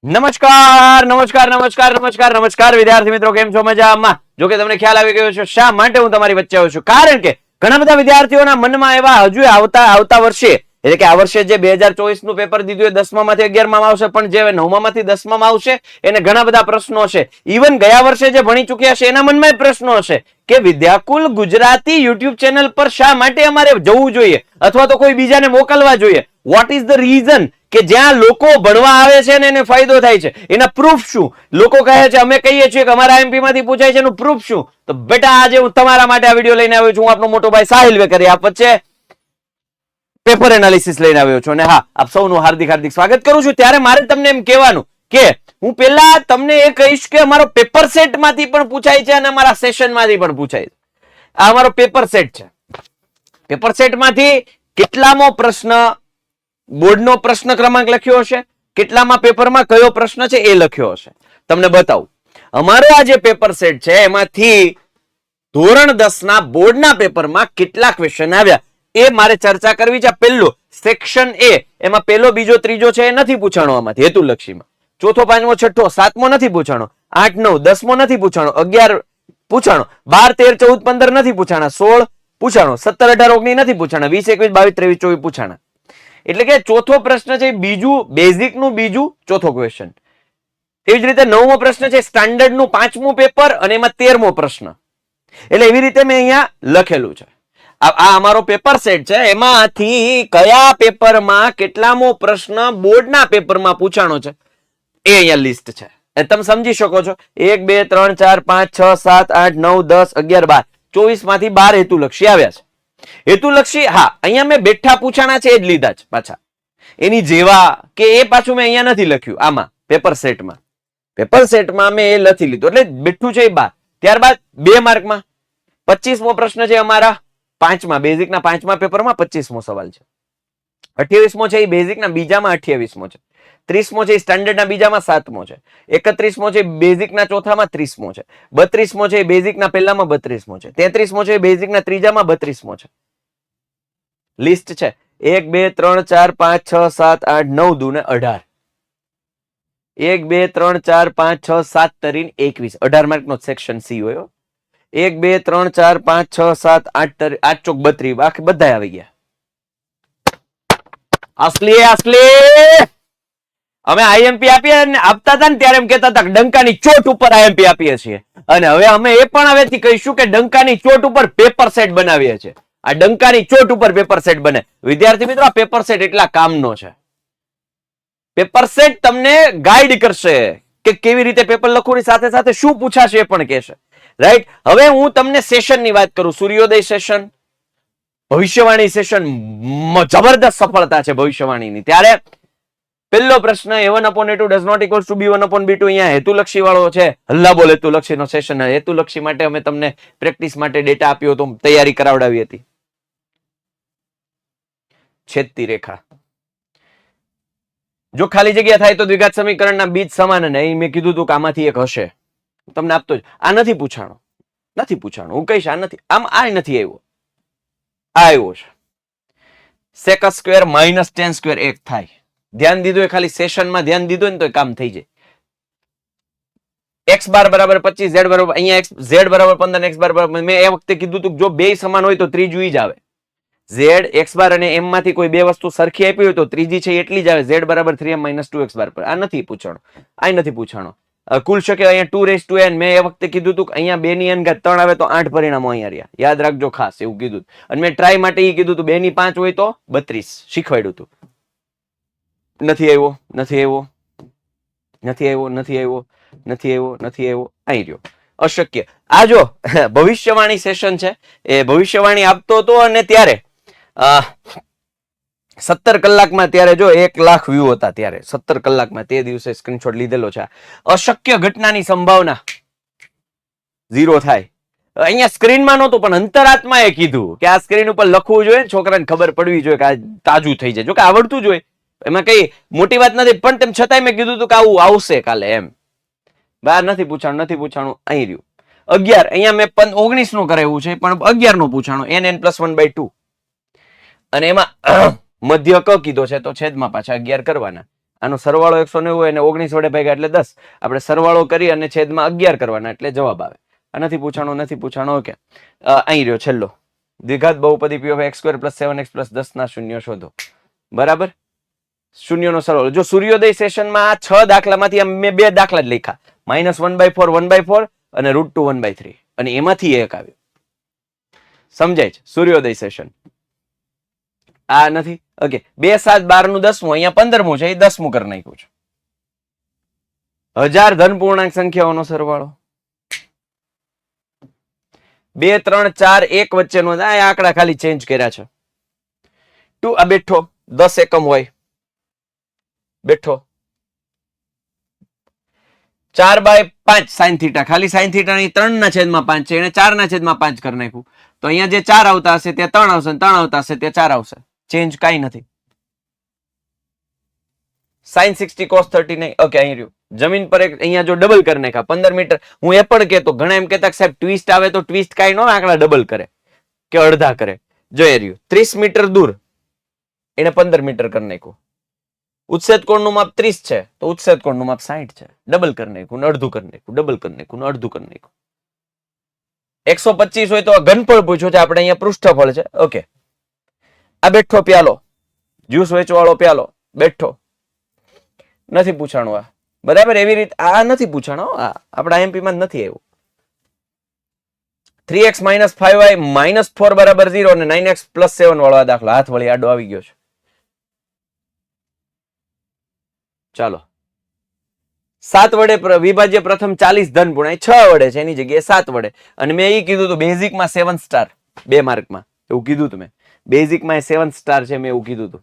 નમસ્કાર નમસ્કાર નમસ્કાર નમસ્કાર નમસ્કાર વિદ્યાર્થી મિત્રો, કેમ છો? મજામાં? જો કે તમને ખ્યાલ આવી ગયો છે શા માટે હું તમારી વચ્ચે આવ્યો છું. કારણ કે ઘણા બધા વિદ્યાર્થીઓના મનમાં એવા હજુ આવતા વર્ષે, એટલે કે આ વર્ષે જે 2024 નું પેપર દીધું એ 10મા માંથી 11મા માં આવશે, પણ જે 9મા માંથી 10મા માં આવશે એને ઘણા બધા પ્રશ્નો હશે. ઇવન ગયા વર્ષે જે ભણી ચૂક્યા છે એના મનમાં પ્રશ્નો હશે કે વિદ્યાકુલ ગુજરાતી યુટ્યુબ ચેનલ પર શા માટે અમારે જવું જોઈએ અથવા તો કોઈ બીજાને મોકલવા જોઈએ. વોટ ઇઝ ધ રીઝન કે જ્યાં લોકો ભણવા આવે છે ને એને ફાયદો થાય છે, એના પ્રૂફ શું? લોકો કહે છે, અમે કહીએ છીએ કે અમારા એમપી માંથી પૂછાય છે, એનું પ્રૂફ શું? તો બેટા આજે હું તમારા માટે આ વિડીયો લઈને આવ્યો છું. હું આપનો મોટો ભાઈ સાહિલ વેકરિયા આપ વચ્ચે પેપર એનાલિસિસ લઈને આવ્યો છું. અને હા, આપ સૌનું હાર્દિક હાર્દિક સ્વાગત કરું છું. ત્યારે મારે તમને એમ કહેવાનું કે હું પેલા તમને એ કહીશ કે અમારો પેપર સેટ માંથી પણ પૂછાય છે અને અમારા સેશન માંથી પણ પૂછાય છે. આ અમારો પેપર સેટ છે. પેપર સેટ માંથી કેટલામો પ્રશ્ન બોર્ડનો પ્રશ્ન ક્રમાંક લખ્યો હશે, કેટલામાં પેપરમાં કયો પ્રશ્ન છે એ લખ્યો હશે. તમને બતાવું, અમારો આ જે પેપર સેટ છે એમાંથી ધોરણ 10 ના બોર્ડના પેપરમાં કેટલા ક્વેશ્ચન આવ્યા એ મારે ચર્ચા કરવી છે. પહેલું સેક્શન એ, એમાં પહેલો બીજો ત્રીજો છે એ નથી પૂછાણો. આમાંથી હેતુલક્ષીમાં ચોથો પાંચમો છઠ્ઠો સાતમો નથી પૂછાણો, 8 9 10મો નથી પૂછાણો, 11 પૂછાણો, 12 13 14 15 નથી પૂછાણા, 16 પૂછાણો, 17 18 19 નથી પૂછાણા, 20 21 22 23 24 પૂછાણા. એટલે કે ચોથો પ્રશ્ન છે બીજું બેઝિક નું બીજું ચોથો ક્વેશ્ચન. એવી જ રીતે 9મો પ્રશ્ન છે સ્ટાન્ડર્ડ નું 5મું પેપર અને એમાં 13મો પ્રશ્ન. એટલે એવી રીતે મેં અહીંયા લખેલું છે. આ અમારો પેપર સેટ છે, એમાંથી કયા પેપરમાં કેટલામો પ્રશ્ન બોર્ડના પેપરમાં પૂછાણો છે એ અહીંયા લિસ્ટ છે. તમે સમજી શકો છો. 1 2 3 4 5 6 7 8 9 10 11 12 24 માંથી 12 હેતુલક્ષી આવ્યા છે. હેતુલક્ષી હા અહીંયા મેં બેઠા પૂછાણા છે એ જ લીધા છે પાછા. એની જેવા કે એ પાછું મેં અહીંયા નથી લખ્યું. આમાં પેપર સેટમાં મેં એ લખી લીધું એટલે બેઠું છે એ 12. ત્યારબાદ 2 માર્કમાં 25મો પ્રશ્ન છે અમારા 5મા બેઝિકના 5મા પેપરમાં 25મો સવાલ છે. 28મો છે એ બેઝિકના બીજામાં 28મો છે. 30મો છે એ સ્ટાન્ડર્ડના બીજામાં 7મો છે. 31મો છે બેઝિકના ચોથામાં 30મો છે. 32મો છે બેઝિકના પહેલામાં 32મો છે. 33મો છે બેઝિકના ત્રીજામાં 32મો છે. લિસ્ટ છે 1 2 3 4 5 6 7 8 9 દુ ને 18. 1 2 3 4 5 6 7 તરીને 21 18 માર્કનો સેક્શન સી હોય. 1 2 3 4 5 6 7 8 8 ચોક 32 બાકી બધા આવી ગયા. અસલી અમે આઈએમપી આપતા હતા ને ત્યારે એમ કહેતા હતા કે ડંકાની ચોટ ઉપર આઈએમપી આપીએ છીએ, અને હવે અમે એ પણ હવેથી કહીશું કે ડંકાની ચોટ ઉપર પેપર સેટ બનાવીએ છીએ. આ ડંકાની ચોટ ઉપર પેપર સેટ બને. વિદ્યાર્થી મિત્રો, આ પેપર સેટ એટલા કામનો છે. પેપર સેટ તમને ગાઈડ કરશે કે કેવી રીતે પેપર લખવું, સાથે સાથે શું પૂછાશે એ પણ કહેશે. રાઈટ. હવે હું તમને સેશનની વાત કરું. સૂર્યોદય સેશન, ભવિષ્યવાણી સેશન, જબરદસ્ત સફળતા છે ભવિષ્યવાણીની. ત્યારે પહેલો પ્રશ્ન a1/a2 does not equals to b1/b2 અહીંયા હેતુલક્ષી વાળો છે. હલ્લા બોલ હેતુલક્ષીનો સેશન. હેતુલક્ષી માટે અમે તમને પ્રેક્ટિસ માટે ડેટા આપ્યો તો તૈયારી કરાવડાવી હતી. છેદતી રેખા, જો ખાલી જગ્યા થાય તો દ્વિઘાત સમીકરણના બીજ સમાન, અને અહીં મેં કીધું હતું કે આમાંથી એક હશે. તમને આપતો જ. આ નથી પૂછાણો. હું કહીશ આ નથી. આમ આ નથી આવ્યો. આ આવ્યો છે sec square minus tan square 1 થાય. ધ્યાન દીધું એ ખાલી સેશનમાં ધ્યાન દીધું ને તો કામ થઈ જાય. x બાર બરાબર 25, z બરાબર અહીંયા z બરાબર 15, x બાર બરાબર, મેં એ વખતે કીધું હતું જો બે સમાન હોય તો ત્રીજું જ આવે. z x બાર અને m માંથી કોઈ બે વસ્તુ સરખી આપી હોય તો ત્રીજી છે એટલી જ આવે. z બરાબર 3m - 2x બાર પર. આ નથી પૂછાણો. કુલ શક્ય અહીંયા 2n. મેં એ વખતે કીધું હતું કે અહીંયા 2 ની n ઘાત 3 આવે તો 8 પરિણામો અહીંયા રહ્યા. યાદ રાખજો ખાસ, એવું કીધું. અને મેં ટ્રાય માટે એ કીધું હતું 2 ની 5 હોય તો 32 શીખવાડ્યું હતું. નથી આવ્યો. અહીં રહ્યો. અશક્ય. આ જો ભવિષ્યવાણી સેશન છે, એ ભવિષ્યવાણી આપતો હતો અને ત્યારે 17 કલાકમાં, ત્યારે જો 1 લાખ વ્યૂ હતા ત્યારે 17 કલાકમાં. તે દિવસે સ્ક્રીનશોટ લીધેલો છે. અશક્ય ઘટનાની સંભાવના 0 થાય. અહીંયા સ્ક્રીનમાં નહોતું પણ અંતરાત્માએ કીધું કે આ સ્ક્રીન ઉપર લખવું જોઈએ, છોકરાને ખબર પડવી જોઈએ કે આ તાજું થઈ જાય. જો કે આવડતું જોઈએ, એમાં કઈ મોટી વાત નથી, પણ તેમ છતાંય મેં કીધું હતું કે આવું આવશે કાલે એમ. બહાર નથી પૂછાણું. અહીં રહ્યું 11. અહીંયા મેં 19 નું કરાવ્યું છે પણ 11 નું પૂછાણું. n + 1/2 અને એમાં મધ્ય ક કીધો છે તો છેદમાં પાછા 11 કરવાના. આનો સરવાળો 190 હોય અને 19 વડે ભાગ્યા એટલે 10. આપણે સરવાળો કરી અને છેદમાં 11 કરવાના એટલે જવાબ આવે. આ નથી પૂછાણો. ઓકે, અહીં રહ્યો છેલ્લો. દ્વિઘાત બહુપદી p of x² + 7x + 10 ના શૂન્ય શોધો. બરાબર, શૂન્યનો સરવાળો. જો સૂર્યોદય સેશનમાં આ 6 દાખલામાંથી મેં 2 દાખલા જ લખ્યા, -1/4 1/4 અને √2 1/3, અને એમાંથી એક આવ્યો. સમજાય છે? સૂર્યોદય સેશન આ નથી. ઓકે, 2 7 12 નું 10મું, અહીંયા 15મું છે, એ 10મું કરી નાખ્યું છે. 1000 ધન પૂર્ણાંક સંખ્યાઓનો સરવાળો. 2 3 4 1 વચ્ચેનો આ આંકડા ખાલી ચેન્જ કર્યા છે. 2 આ બેઠો 10 એકમ હોય, બેઠો 4/5 sin θ, ખાલી sin θ ની 3/5 છે, એને 4/5 કરી નાખ્યું. તો અહીંયા જે 4 આવતા હશે તે 3 આવશે, 3 આવતા હશે તે 4 આવશે. ચેન્જ કાઈ નથી. sin 60 cos 30 નહીં. ઓકે, અહીં રહ્યું. જમીન પર અહીંયા જો ડબલ કરી નાખ્યા 15 મીટર. હું એ પણ કહેતો, ઘણા એમ કહેતા સાહેબ ટ્વિસ્ટ આવે તો ટ્વિસ્ટ કાઈ નો આંકડા ડબલ કરે કે અડધા કરે. જો એ રહ્યું 30 મીટર દૂર એને 15 મીટર કરી નાખ્યું. ઉચ્છેદ કોણનું માપ 30 છે તો ઉચ્છેદ કોણનું માપ 60 છે. ડબલ કરી નાખ્યું, અડધું કરી નાખ્યું, ડબલ કરી નાખ્યું, અડધું કરી નાખ્યું. 125 હોય તો ઘનફળ પૂછ્યો છે આપણે, અહીંયા પૃષ્ઠફળ છે. ઓકે, આ બેઠો પ્યાલો, જ્યુસ વેચવાળો પ્યાલો બેઠો, નથી પૂછાણું આ. બરાબર, એવી રીતે આ નથી પૂછાણો, આ આપણા એમપી માં નથી આવ્યું. 3x - 5y - 4 = 0 અને 9x + 7 વાળો આ દાખલો હાથ વળી આડો આવી ગયો છે. ચાલો, 7 વડે વિભાજ્ય પ્રથમ 40 ધન પૂર્ણાંક, 6 વડે છે એની જગ્યાએ 7 વડે. અને મેં એ કીધું હતું બેઝિકમાં 7 સ્ટાર, 2 માર્કમાં એવું કીધું હતું મેં. બેઝિકમાં 7 સ્ટાર છે મેં એવું કીધું હતું.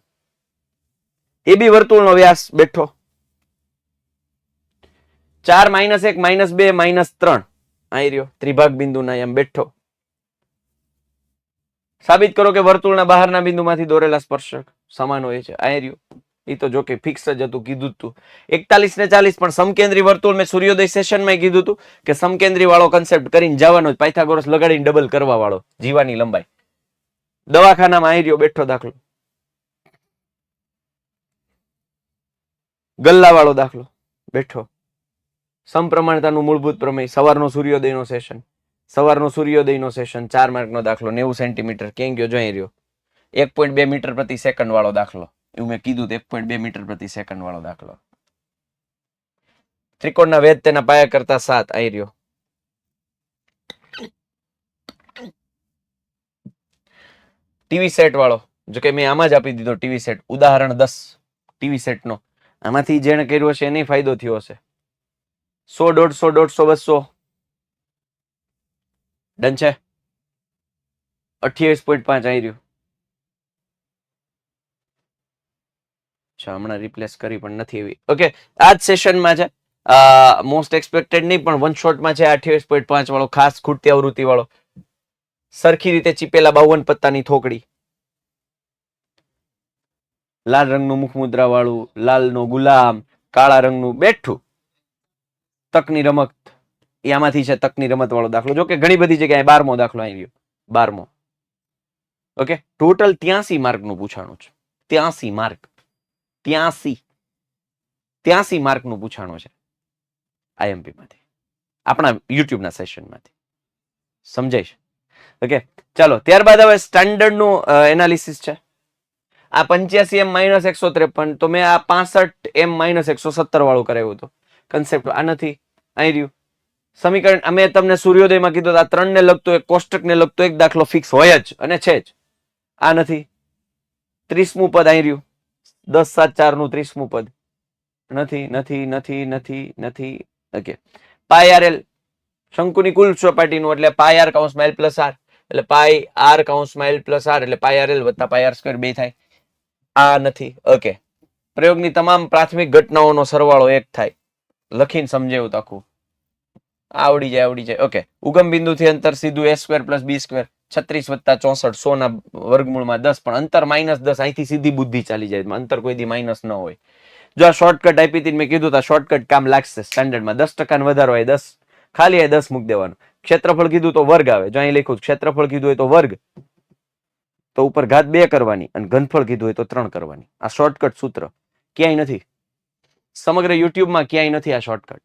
એ બી વર્તુળનો વ્યાસ બેઠો 4 - 1 - 2 - 3 અહીં રહ્યો ત્રિભાગ બિંદુના એમ બેઠો. સાબિત કરો કે વર્તુળના બહારના બિંદુમાંથી દોરેલા સ્પર્શક સમાન હોય છે. અહીં રહ્યું. એ તો જો કે ફિક્સ જ હતું, કીધું હતું 41 ને 40. પણ સમકેન્દ્રી વર્તુળ મેં સૂર્યોદય સેશનમાં કીધું હતું કે સમકેન્દ્રી વાળો કન્સેપ્ટ કરીને જવાનો, પાયથાગોરસ લગાડીને ડબલ કરવા વાળો, જીવાની લંબાઈ. દવાખાનામાં અહીં રહ્યો બેઠો દાખલો, ગલ્લા વાળો દાખલો બેઠો. સમપ્રમાણતાનું મૂળભૂત પ્રમેય, સવારનો સૂર્યોદયનો સેશન, 4 માર્કનો દાખલો, 90 સેન્ટીમીટર. ક્યાં ગયો? જોઈ રહ્યો 1.2 મીટર પ્રતિ સેકન્ડ વાળો દાખલો. એવું મેં કીધું 1.2 મીટર પ્રતિ સેકન્ડ વાળો દાખલો. ત્રિકોણના વેધ તેના પાયા કરતા 7 અહીં રહ્યો. ટીવી સેટ વાળો, જો કે મેં આમાં જ આપી દીધો ટીવી સેટ, ઉદાહરણ 10 ટીવી સેટ નો. આમાંથી જેને કર્યું હશે એને ફાયદો થયો હશે. 100 150 150 200 ડન છે. 28.5 આવી રહ્યું. હમણાં રિપ્લેસ કરી પણ નથી એવી. ઓકે, આ જ સેશનમાં છે, મોસ્ટ એક્સપેક્ટેડ નહીં પણ વન શોટમાં છે. 28.5 વાળો ખાસ ખૂટતી આવૃત્તિ વાળો, સરખી રીતે ચીપેલા 52 પત્તાની થોકડી, લાલ રંગનું મુખ મુદ્રા વાળું, લાલનો ગુલામ, કાળા રંગનું બેઠું, તકની રમત. એ આમાંથી છે તકની રમત વાળો દાખલો. જો કે ઘણી બધી જગ્યાએ 12મો દાખલો આવી ગયો, 12મો. ઓકે, ટોટલ 83 માર્કનું પૂછાણું છે. 83 માર્ક, 83 માર્કનું પૂછાણું છે આઈએમપી માંથી, આપણા યુટ્યુબના સેશનમાંથી. સમજાય છે? ઓકે, ચાલો ત્યારબાદ હવે સ્ટાન્ડર્ડ નું એનાલિસિસ છે. આ 85 m - 153, તો મેં આ 65 m - 117 વાળું કરાવ્યું હતું કન્સેપ્ટ. આ નથી, અહીં રહ્યું સમીકરણ. અમે તમને સૂર્યોદયમાં કીધું આ 3 ને લગતો એક, કોષ્ટકને લગતો એક દાખલો ફિક્સ હોય જ અને છે જ. આ નથી. 30મું પદ અહીં રહ્યું, 10 7 4 નું 30મું પદ નથી, નથી, નથી, નથી, નથી. ઓકે, પાય આર એલ શંકુની કુલ સપાટીનું, એટલે પાય આર કૌંસમાં એલ પ્લસ આર, એટલે પાય આર કૌંસમાં એલ પ્લસ આર, એટલે પાય આર એલ વત્તા પાય આર સ્ક્વેર 2 થાય. આ નથી. ઓકે, પ્રયોગની તમામ પ્રાથમિક ઘટનાઓનો સરવાળો 1 થાય. લખીને સમજાવ્યું તો આખું આવડી જાય. ઓકે, ઉગમ બિંદુથી અંતર સીધું a² + b², 36 + 64, 100 ના વર્ગમૂળમાં 10. પણ અંતર -10, અહીંથી સીધી બુદ્ધિ ચાલી જાય, અંતર કોઈ દી માઇનસ ન હોય. જો આ શોર્ટકટ આપી હતી મેં કીધું આ શોર્ટકટ કામ લાગશે સ્ટાન્ડર્ડમાં. 10% ને વધારો હોય 10, ખાલી હોય 10 મૂકી દેવાનું. ક્ષેત્રફળ કીધું તો વર્ગ આવે. જો અહીં લખ્યું ક્ષેત્રફળ કીધું હોય તો વર્ગ, તો ઉપર ઘાત 2 કરવાની, અને ઘનફળ કીધું હોય તો 3 કરવાની. આ શોર્ટકટ સૂત્ર ક્યાંય નથી. સમગ્ર યુટ્યુબમાં ક્યાંય નથી આ શોર્ટકટ,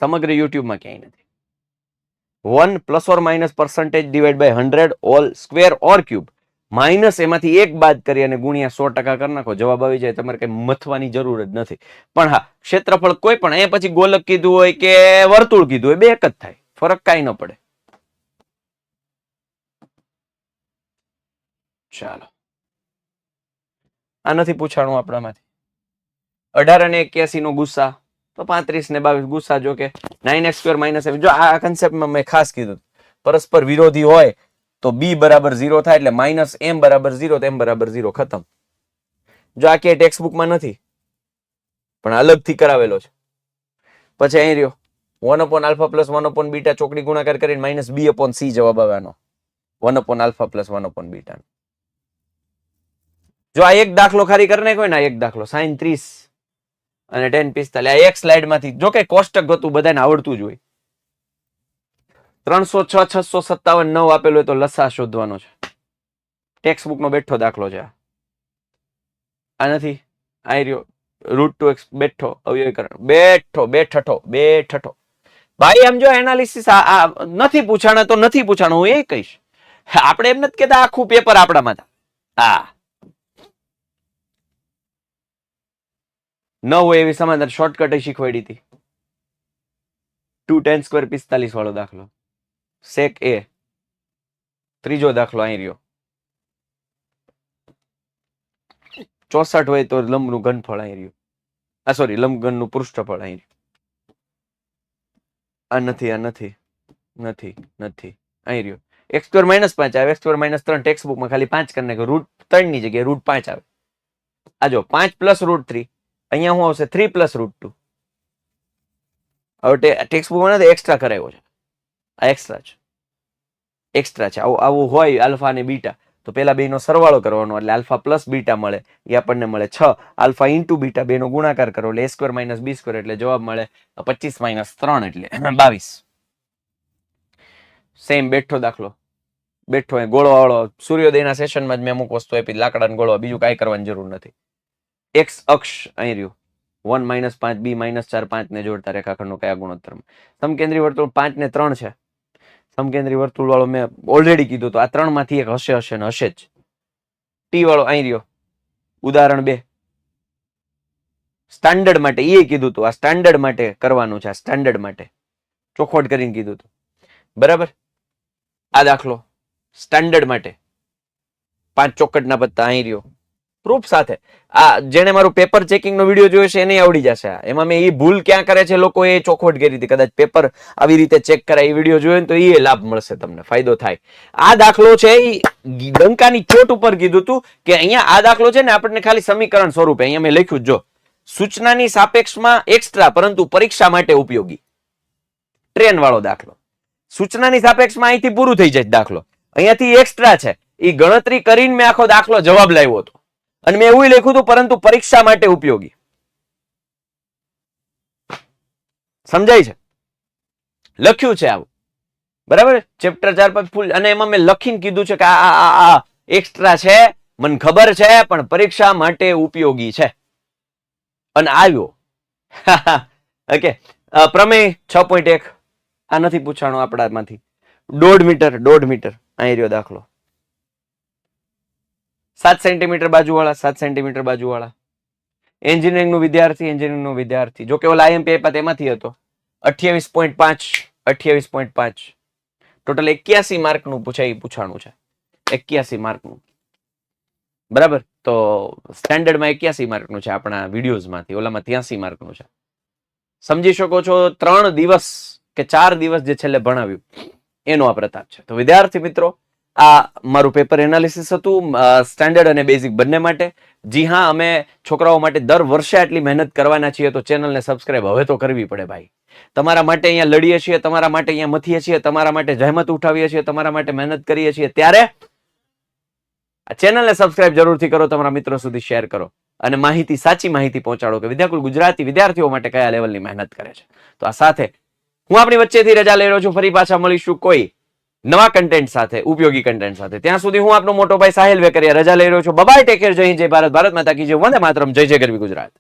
સમગ્ર યુટ્યુબમાં ક્યાંય નથી. 1 plus or minus percentage divide by 100 all square or cube, minus એમાંથી એક બાદ કરી અને ગુણ્યા 100% કરી નાખો, જવાબ આવી જાય. તમારે કઈ મથવાની જરૂર જ નથી. પણ હા, ક્ષેત્રફળ કોઈ પણ, એ પછી ગોલક કીધું હોય કે વર્તુળ કીધું હોય, બે એક જ થાય, ફરક કાંઈ ન પડે. ચાલો, આ નથી પૂછાણું આપણામાંથી. 18 અને 81 નો ગુસ્સા, તો 35 ને 22 ગુસ્સા. જો કે 9x² - જો આ કન્સેપ્ટમાં મેં ખાસ કીધું, પરસ્પર વિરોધી હોય તો b બરાબર 0 થાય, એટલે -m બરાબર 0 તો m બરાબર 0, ખતમ. જો આ કે ટેક્સ્ટ બુકમાં નથી, પણ અલગથી કરાવેલો છે. પછી અહીં રહ્યો 1/α + 1/β ચોકડી ગુણાકાર કરીને -b/c જવાબ આવવાનો, 1/α + 1/β. જો આ એક દાખલો ખાલી કરી નાખ્યો ને, એક દાખલો sin 30 અને tan 45, આ એક સ્લાઇડ માંથી, જો કે કોષ્ટક હતું બધાને આવડતું જ હોય. 306, 657, 9 આપેલું હોય તો લસા શોધવાનો છે. ટેક્સ્ટ બુક નો બેઠો દાખલો છે આ નથી. આ રહ્યો √2x બેઠો અવયવીકરણ, બેઠઠો. ભાઈ આમ જો એનાલિસિસ નથી પૂછાણા તો નથી પૂછાણું, હું એ કહીશ. આપણે એમ નથી કેતા આખું પેપર આપણામાં હા ન હોય એવી સમાધાન શોર્ટકટ શીખવાડી હતી. 2 tan² 45 વાળો દાખલો, સેક એ. ત્રીજો દાખલો અહીં રહ્યો 64 હોય તો લંબનું ઘનફળ અહીં રહ્યું, સોરી લંબઘનનું પૃષ્ઠફળ અહીં રહ્યું. આ નથી અહીં રહ્યો x² - 5 આવે, x² - 3 ટેક્સ્ટ બુકમાં ખાલી 5 કરી નાખો, √3 ની જગ્યાએ √5 આવે. આ જો 5 + √3, અહીંયા શું આવશે 3 + √2. હવે ટેક્સ્ટ બુકમાં નથી, એક્સ્ટ્રા કરાવ્યો છે, આ એક્સ્ટ્રા છે. આવું હોય આલ્ફા અને બીટા તો પેલા બેનો સરવાળો કરવાનો, એટલે આલ્ફા + બીટા મળે, એ આપણને મળે 6. આલ્ફા * બીટા બેનો ગુણાકાર કરો એટલે a² - b², એટલે જવાબ મળે 25 - 3 એટલે 22. સેમ બેઠો દાખલો, બેઠો એ ગોળો વાળો, સૂર્યોદયના સેશનમાં જ મેં અમુક વસ્તુ આપી, લાકડાનો ગોળો, બીજું કાંઈ કરવાની જરૂર નથી. એક્સ અક્ષ અહીં રહ્યું 1 - 5 b - 4 5 ને જોડતા રેખાખંડનો કયા ગુણોત્તરમાં? સમકેન્દ્રી વર્તુળ 5 ને 3 છે. સમકેન્દ્રી વર્તુળ વાળો મેં ઓલરેડી કીધું તો આ 3 માંથી એક હશે ને હશે જ. ટી વાળો અહીં રહ્યો ઉદાહરણ 2, સ્ટાન્ડર્ડ માટે એ કીધું હતું, આ સ્ટાન્ડર્ડ માટે કરવાનું છે, આ સ્ટાન્ડર્ડ માટે ચોખવટ કરીને કીધું હતું, બરાબર. આ દાખલો સ્ટાન્ડર્ડ માટે 5 ચોકટના પત્તા અહીં રહ્યો પ્રૂફ સાથે. આ જેને મારું પેપર ચેકિંગ નો વિડીયો જોયો છે એને આવડી જશે. એમાં મેં એ ભૂલ ક્યાં કરે છે લોકો એ ચોખવટ કરી હતી, કદાચ પેપર આવી રીતે ચેક કરાય એ વિડીયો જોયો ને તો એ લાભ મળશે, તમને ફાયદો થાય. આ દાખલો છે એ ડંકાની ચોટ ઉપર કીધું હતું કે અહીંયા આ દાખલો છે ને આપણને ખાલી સમીકરણ સ્વરૂપે અહીંયા મેં લખ્યું, જો સૂચનાની સાપેક્ષમાં એક્સ્ટ્રા પરંતુ પરીક્ષા માટે ઉપયોગી. ટ્રેન વાળો દાખલો, સૂચનાની સાપેક્ષમાં અહીંથી પૂરું થઈ જાય દાખલો, અહીંયાથી એક્સ્ટ્રા છે, એ ગણતરી કરીને મેં આખો દાખલો જવાબ લાવ્યો હતો અને મેં એવું લખ્યું હતું પરંતુ પરીક્ષા માટે ઉપયોગી. સમજાય છે? લખ્યું છે આવું, બરાબર. ચેપ્ટર 4 ફૂલ, અને એમાં મેં લખીને કીધું છે કે આ એક્સ્ટ્રા છે, મને ખબર છે, પણ પરીક્ષા માટે ઉપયોગી છે, અને આવ્યો. ઓકે. પ્રમેય 6.1 આ નથી પૂછાણું આપણામાંથી. 1.5 મીટર અહીં રહ્યો દાખલો, 7 સેન્ટીમીટર બાજુવાળા, 7 સેન્ટીમીટર બાજુવાળા. એન્જિનિયરિંગનો વિદ્યાર્થી, જો કે ઓલા આઈએમપી આપ્યા તેમાંથી હતો. 28.5 ટોટલ 81 માર્કનું પૂછાણું છે, 81 માર્કનું, બરાબર. તો સ્ટાન્ડર્ડમાં 81 માર્કનું છે, આપણા વિડીયોઝમાંથી ઓલામાં 83 માર્કનું છે. સમજી શકો છો 3 દિવસ કે 4 દિવસ જે છેલ્લે ભણાવ્યું એનો આ પ્રતાપ છે. તો વિદ્યાર્થી મિત્રો, આ મારું પેપર એનાલિસિસ હતું, સ્ટાન્ડર્ડ અને બેઝિક બંને માટે. જી હા, અમે છોકરાઓ માટે દર વર્ષે આટલી મહેનત કરવાના છીએ, તો ચેનલને સબસ્ક્રાઇબ હવે તો કરવી પડે ભાઈ. તમારા માટે અહીંયા લડીએ છીએ, તમારા માટે અહીંયા મથીએ છીએ, તમારા માટે જહેમત ઉઠાવીએ છીએ, તમારા માટે મહેનત કરીએ છીએ, ત્યારે આ ચેનલને સબસ્ક્રાઇબ જરૂરથી કરો, તમારા મિત્રો સુધી શેર કરો અને માહિતી, સાચી માહિતી પહોંચાડો કે વિદ્યાકુલ ગુજરાતી વિદ્યાર્થીઓ માટે કયા લેવલની મહેનત કરે છે. તો આ સાથે હું આપણી વચ્ચેથી રજા લઈ રહ્યો છું. ફરી પાછા મળીશું કોઈ નવા કન્ટેન્ટ સાથે, ઉપયોગી કન્ટેન્ટ સાથે. ત્યાં સુધી હું આપનો મોટો ભાઈ સાહિલ વેકરિયા રજા લઈ રહ્યો છું. બાય, ટેક કેર, જય હિન્દ, જય ભારત, ભારત માતા કી જય, વંદે માતરમ, જય જય ગરવી ગુજરાત.